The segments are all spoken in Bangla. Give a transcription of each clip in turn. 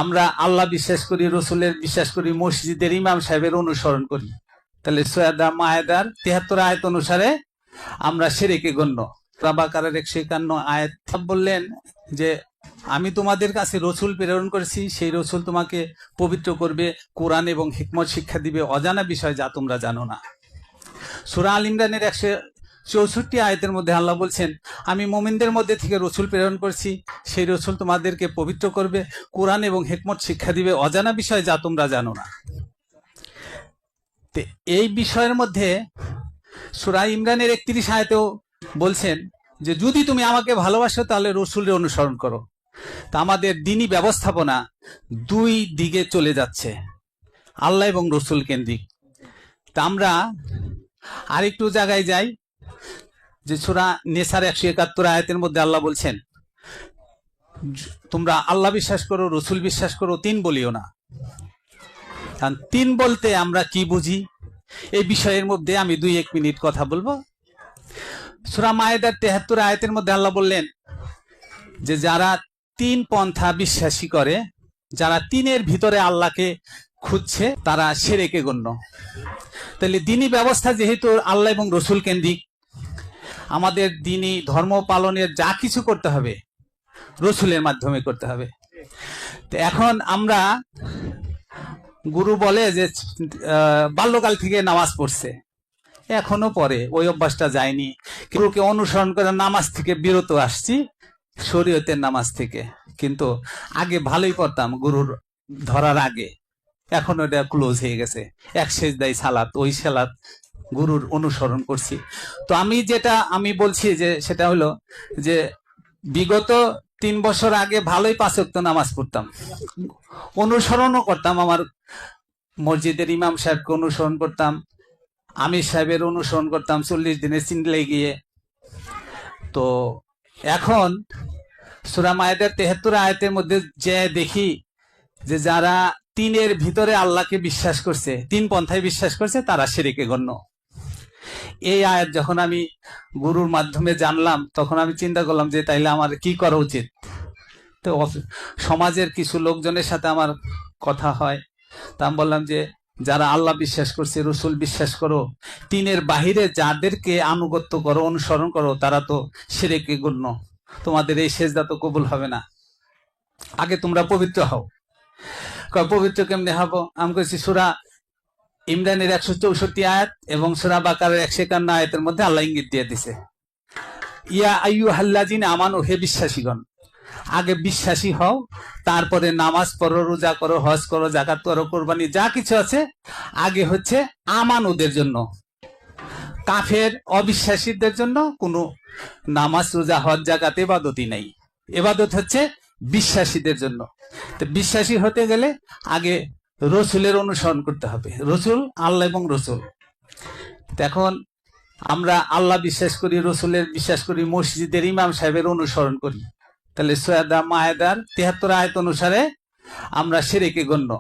আমরা আল্লাহ বিশ্বাস করি, রসুলের বিশ্বাস করি, মসজিদের ইমাম সাহেবের অনুসরণ করি, তাহলে সূরা মায়েদার ৭৩ আয়াত অনুসারে আমরা শিরকে গণ্য। বাকারার ১৫১ আয়াত বললেন যে আমি তোমাদের কাছে রসুল প্রেরণ করেছি, সেই রসুল তোমাকে পবিত্র করবে, কোরআন এবং হিকমত শিক্ষা দিবে, অজানা বিষয় যা তোমরা জানো না। সূরা আল ইমরানের ১৬৪ আয়াতের মধ্যে আল্লাহ বলছেন আমি মুমিনদের মধ্যে থেকে রসুল প্রেরণ করছি, সেই রসুল তোমাদেরকে পবিত্র করবে, কোরআন এবং হিকমত শিক্ষা দিবে, অজানা বিষয় যা তোমরা জানো না। এই বিষয়ের মধ্যে সূরা ইমরানের ৩১ আয়াতেও বলছেন যে যদি তুমি আমাকে ভালোবাসো তাহলে রসুলের অনুসরণ করো। তা আমাদের দ্বীনি ব্যবস্থাপনা দুই দিকে চলে যাচ্ছে, আল্লাহ এবং রসুল কেন্দ্রিক। তা আমরা আরেকটু জায়গায় যাই যে সূরা নেসার ১৭১ আয়াতের মধ্যে আল্লাহ বলছেন তোমরা আল্লাহ বিশ্বাস করো, রসুল বিশ্বাস করো, তিন বলিও না। তিন বলতে আমরা কি বুঝি এই বিষয়ের মধ্যে আমি ২-১ মিনিট কথা বলবো। সূরা মায়েদার ৭৩ আয়াতের মধ্যে আল্লাহ বললেন যে যারা তিন পন্থা বিশ্বাসী করে, যারা তিনের ভিতরে আল্লাহকে খুঁজছে, তারা শিরকে গণ্য। তাহলে দ্বীনি ব্যবস্থা যেহেতু আল্লাহ এবং রসুল কেন্দ্রিক, আমাদের দ্বীনি ধর্ম পালনের যা কিছু করতে হবে রসুলের মাধ্যমে করতে হবে। তো এখন আমরা গুরু বলে যে বাল্যকাল থেকে নামাজ পড়ছে, এখনো পরে, ওই অভ্যাসটা যায়নি। গুরুকে অনুসরণ করে নামাজ থেকে বিরত আসছি, শরীয়তের নামাজ থেকে। কিন্তু আগে ভালোই পড়তাম গুরুর ধরার আগে, এখন ওটা ক্লোজ হয়ে গেছে। এক সেজদাই সালাত, ওই সালাত গুরুর অনুসরণ করছি। তো আমি বলছি যে সেটা হলো যে বিগত ৩ বছর আগে ভালোই ৫ ওয়াক্ত নামাজ পড়তাম, অনুসরণও করতাম, আমার মসজিদের ইমাম সাহেবকে অনুসরণ করতাম, আমির সাহেবের অনুসরণ করতাম ৪০ দিনের সিন্ডলে গিয়ে। তো এখন সূরা মায়েদার ৭৩ আয়াতের মধ্যে যে দেখি যে যারা তিনের ভিতরে আল্লাহকে বিশ্বাস করছে, তিন পন্থায় বিশ্বাস করছে, তারা শিরকে গণ্য। এই আয়াত যখন আমি গুরুর মাধ্যমে জানলাম, তখন আমি চিন্তা করলাম যে তাইলে আমার কি করা উচিত। তো সমাজের কিছু লোকজনের সাথে আমার কথা হয়, তা আমি বললাম যে যারা আল্লাহ বিশ্বাস করছে, রসুল বিশ্বাস করো, তিনের বাহিরে যাদেরকে আনুগত্য করো, অনুসরণ করো, তারা তো শিরকে গণ্য, তোমাদের এই সেজদা তো কবুল হবে না, আগে তোমরা পবিত্র হও। পবিত্র কেমনে হবো? আমি কইছি সূরা ইমরানের ১৬৪ আয়াত এবং সূরা বাকারার ১৫১ আয়াতের মধ্যে আল্লাহ ইঙ্গিত দিয়ে দিছে, ইয়া আইয়ুহাল্লাযিনা আমানু, হে বিশ্বাসীগণ, আগে বিশ্বাসী হও, তারপরে নামাজ পড়ো, রোজা করো, হজ করো, যাকাত করো, কোরবানি যা কিছু আছে, আগে হচ্ছে আমানুদের জন্য। কাফের অবিশ্বাসীদের জন্য কোনো নামাজ, রোজা, হজ, যাকাত ইবাদতই নাই। ইবাদত হচ্ছে বিশ্বাসীদের জন্য। তো বিশ্বাসী হতে গেলে আগে রসুলের অনুসরণ করতে হবে, রসুল, আল্লাহ এবং রসুল। এখন আমরা আল্লাহ বিশ্বাস করি, রসুলের বিশ্বাস করি, মসজিদের ইমাম সাহেবের অনুসরণ করি, তাহলে সূরা মায়েদার ৭৩ আয়াত অনুসারে আমরা শিরকে গণ্য।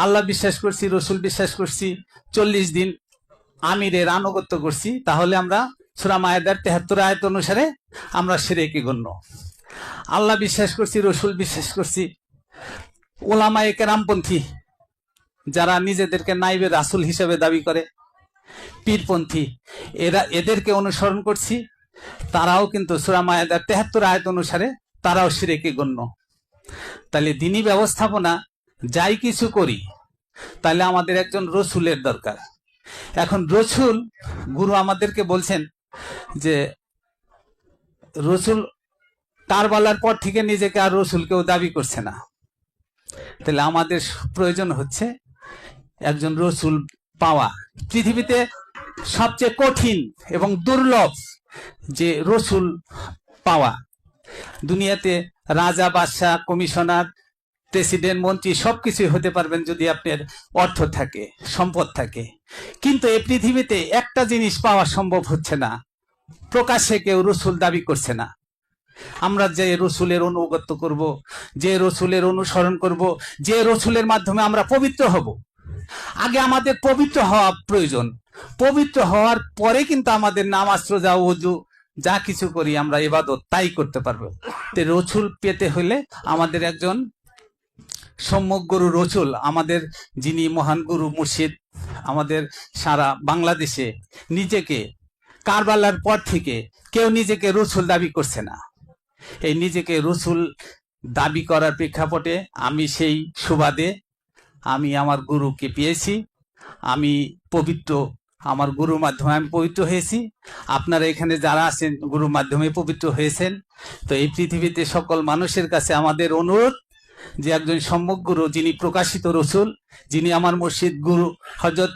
আল্লাহ বিশ্বাস করছি, রসুল বিশ্বাস করছি, ৪০ দিন আমিরের আনুগত্য করছি, তাহলে আমরা সূরা মায়েদার ৭৩ আয়াত অনুসারে আমরা শিরকে গণ্য। আল্লাহ বিশ্বাস করছি, রসুল বিশ্বাস করছি, ওলামায়ে কেরামপন্থী যারা নিজেদেরকে নাইবে রাসূল হিসেবে দাবি করে, পীরপন্থী, এদেরকে অনুসরণ করছি, তারাও কিন্তু সূরা মায়েদার ৭৩ আয়াত অনুসারে তারাও শিরকে গণ্য। তাহলে দ্বীনি ব্যবস্থাপনা যাই কিছু করি, তাহলে আমাদের একজন রসুলের দরকার। এখন রসুল, গুরু আমাদেরকে বলছেন যে রসুল কারবালার পর থেকে নিজেকে আর রসুল কেউ দাবি করছে না, তাহলে আমাদের প্রয়োজন হচ্ছে একজন রসুল পাওয়া। পৃথিবীতে সবচেয়ে কঠিন এবং দুর্লভ যে রসুল পাওয়া। দুনিয়াতে রাজা, বাদশাহ, কমিশনার, প্রেসিডেন্ট, মন্ত্রী সবকিছুই হতে পারবেন যদি আপনার অর্থ থাকে, সম্পদ থাকে, কিন্তু এই পৃথিবীতে একটা জিনিস পাওয়া সম্ভব হচ্ছে না, প্রকাশ্যে কেউ রসুল দাবি করছে না। আমরা যে রসুলের অনুগত্য করব, যে রসুলের অনুসরণ করব, যে রসুলের মাধ্যমে আমরা পবিত্র হব, আগে আমাদের পবিত্র হওয়া প্রয়োজন। পবিত্র হওয়ার পরে কিন্তু আমাদের নামাজ, রোজা, ওযু যা কিছু করি আমরা ইবাদত তাই করতে পারবো। রসুল পেতে হলে আমাদের একজন সম্যক গুরু রসুল, আমাদের যিনি মহান গুরু মুর্শিদ, আমাদের সারা বাংলাদেশে নিজেকে কারবালার পর থেকে কেউ নিজেকে রসুল দাবি করছে না। এই নিজেকে রসুল দাবি করার প্রেক্ষাপটে আমি সেই সুবাদে আমি আমার গুরুকে পেয়েছি। আমি পবিত্র, আমার গুরুর মাধ্যমে আমি পবিত্র হয়েছি। আপনারা এখানে যারা আছেন গুরুর মাধ্যমে পবিত্র হয়েছেন। তো এই পৃথিবীতে সকল মানুষের কাছে আমাদের অনুরোধ যে একজন সম্যক গুরু, যিনি প্রকাশিত রসুল, যিনি আমার মুর্শিদ গুরু হযরত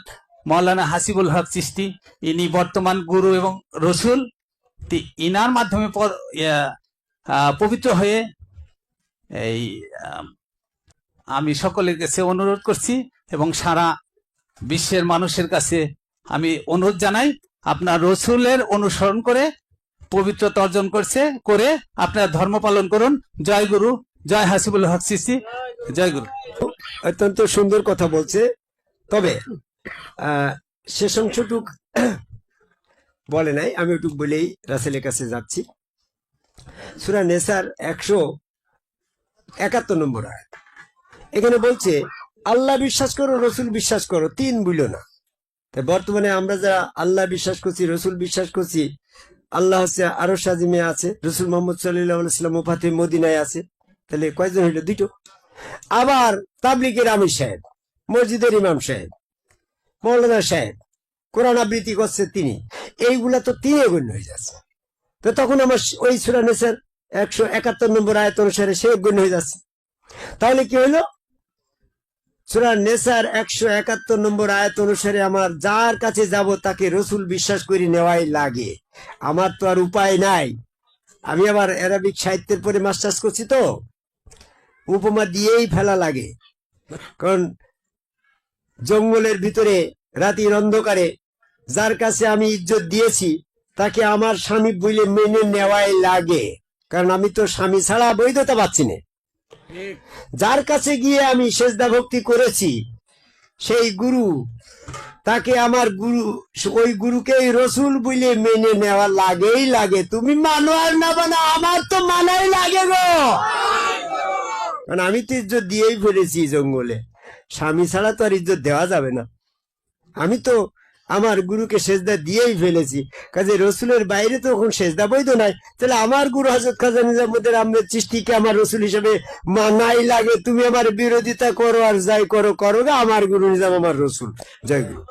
মাওলানা হাসিবুল হক চিশতি, ইনি বর্তমান গুরু এবং রসুল। ইনার মাধ্যমে পবিত্র হয়ে এই আমি সকলের কাছে অনুরোধ করছি এবং সারা বিশ্বের মানুষের কাছে আমি অনুরোধ জানাই, আপনার রসুলের অনুসরণ করে পবিত্রতা অর্জন করে আপনার ধর্ম পালন করুন। জয় গুরু, জয় হাসিবুল হক চিশতি, জয় গুরু। অত্যন্ত সুন্দর কথা বলছে। তবে শেষ অংশটুক বলে নাই, আমি ওটুক বলেই রাসেলের কাছে যাচ্ছি। সূরা নেসার 171 নম্বর আয়াত, এখানে বলছে আল্লাহ বিশ্বাস করো, রসুল বিশ্বাস করো, তিন বুঝলো না। বর্তমানে আমরা যারা আল্লাহ বিশ্বাস করছি, রসুল বিশ্বাস করছি, আল্লাহ হচ্ছে আরশ আজিমে আছে, রসুল মোহাম্মদ সাল্লাল্লাহু আলাইহি ওয়াসাল্লাম ওফাতে মদিনায় আছে, তাহলে কয়জন হইল? দুটো। আবার তাবলিগের আমির সাহেব, মসজিদের ইমাম সাহেব, মৌলানা সাহেব কোরআন আবৃত্তি করছে তিনি, এইগুলা তো তিনে গণ্য হয়ে যাচ্ছে। তো তখন আমার ওই সূরা নেসার 171 নম্বর আয়াত অনুসারে সে গণ্য হয়ে যাচ্ছে। তাহলে কি হইল? সূরা নেসার 171 নম্বর আয়াত অনুসারে আমার যার কাছে যাব তাকে রসুল বিশ্বাস করে নেওয়াই লাগে। আমার তো আর উপায় নাই। আমি আবার অ্যারাবিক সাহিত্যের পরে মাস্টার্স করছি, তো উপমা দিয়েই ফেলা লাগে। কারণ জঙ্গলের ভিতরে রাতের অন্ধকারে যার কাছে আমি ইজ্জত দিয়েছি তাকে আমার স্বামী বলে মেনে নেওয়াই লাগে, কারণ আমি তো স্বামী ছাড়া বৈধতা পাচ্ছি না। যার কাছে গিয়ে আমি সেজদা ভক্তি করেছি সেই গুরু, তাকে আমার গুরু, ওই গুরুকেই রসুল বলে মেনে নেওয়া লাগেই লাগে। তুমি মানো আর না মানো, আমার তো মানাই লাগে গো, কারণ আমি তো ইজ্জত দিয়েই ফেলেছি জঙ্গলে। স্বামী ছাড়া তো আর ইজ্জত দেওয়া যাবে না। আমি তো আমার গুরুকে সেজদা দিয়েই ফেলেছি, কাজে রসুলের বাইরে তো এখন সেজদা বৈধ নাই। তাহলে আমার গুরু হযরত খাজা নিজামুদ্দিন আহমেদ চিশতিকে আমার রসুল হিসেবে মানাই লাগে। তুমি আমার বিরোধিতা করো আর যাই করো করো, আমার গুরু নিজাম আমার রসুল। জয় গুরু।